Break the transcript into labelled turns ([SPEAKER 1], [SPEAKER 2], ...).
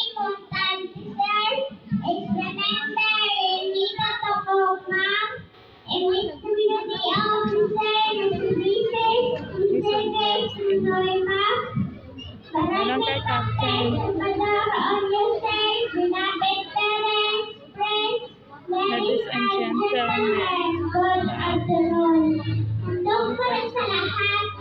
[SPEAKER 1] importante, sir, is remember Rita Tokoma, a community officer, research, Norma, Barangay Captain, Ambassador on your side, beloved parents, friends, ladies and gentlemen, good afternoon. Hanggang pa rin sa lahat